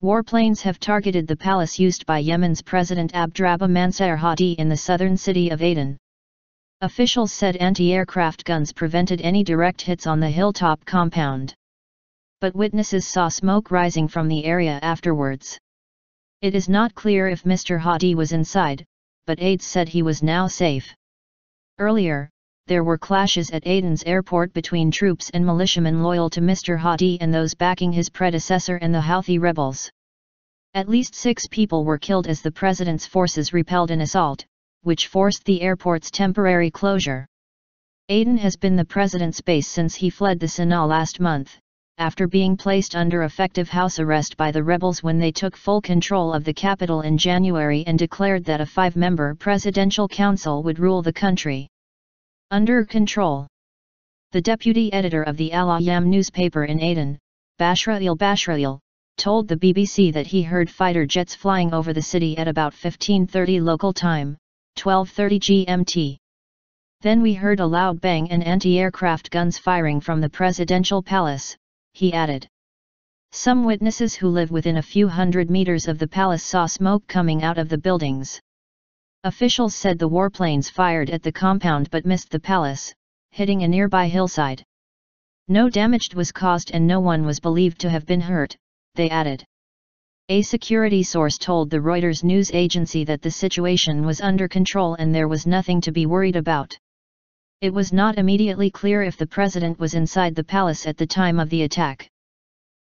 Warplanes have targeted the palace used by Yemen's President Abdrabbuh Mr Hadi in the southern city of Aden. Officials said anti-aircraft guns prevented any direct hits on the hilltop compound. But witnesses saw smoke rising from the area afterwards. It is not clear if Mr Hadi was inside, but aides said he was now safe. Earlier, there were clashes at Aden's airport between troops and militiamen loyal to Mr Hadi and those backing his predecessor and the Houthi rebels. At least 6 people were killed as the president's forces repelled an assault, which forced the airport's temporary closure. Aden has been the president's base since he fled the Sanaa last month, after being placed under effective house arrest by the rebels when they took full control of the capital in January and declared that a 5-member presidential council would rule the country. Under control. The deputy editor of the Al-Ayyam newspaper in Aden, Basrail, told the BBC that he heard fighter jets flying over the city at about 15:30 local time, 12:30 GMT. Then we heard a loud bang and anti-aircraft guns firing from the presidential palace, he added. Some witnesses who live within a few hundred meters of the palace saw smoke coming out of the buildings. Officials said the warplanes fired at the compound but missed the palace, hitting a nearby hillside. No damage was caused and no one was believed to have been hurt, they added. A security source told the Reuters news agency that the situation was under control and there was nothing to be worried about. It was not immediately clear if the president was inside the palace at the time of the attack.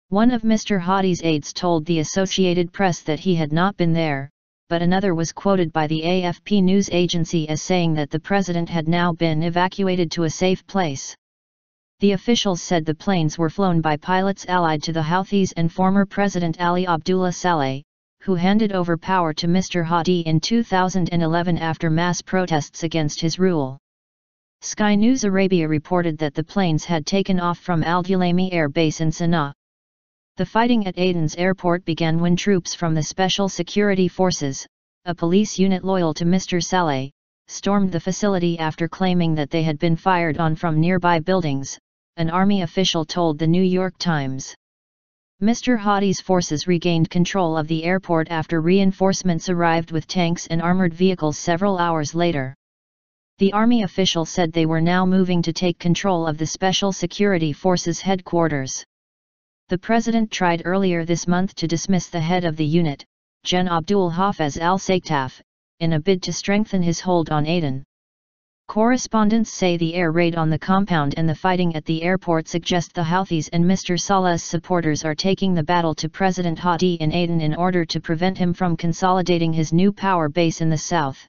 One of Mr Hadi's aides told the Associated Press that he had not been there, but another was quoted by the AFP news agency as saying that the president had now been evacuated to a safe place. The officials said the planes were flown by pilots allied to the Houthis and former President Ali Abdullah Saleh, who handed over power to Mr Hadi in 2011 after mass protests against his rule. Sky News Arabia reported that the planes had taken off from Al Ghulaimi Air Base in Sanaa. The fighting at Aden's airport began when troops from the Special Security Forces, a police unit loyal to Mr Saleh, stormed the facility after claiming that they had been fired on from nearby buildings, an army official told the New York Times. Mr Hadi's forces regained control of the airport after reinforcements arrived with tanks and armored vehicles several hours later. The army official said they were now moving to take control of the Special Security Forces headquarters. The president tried earlier this month to dismiss the head of the unit, Gen Abdul Hafez al-Saktaf, in a bid to strengthen his hold on Aden. Correspondents say the air raid on the compound and the fighting at the airport suggest the Houthis and Mr Saleh's supporters are taking the battle to President Hadi in Aden in order to prevent him from consolidating his new power base in the south.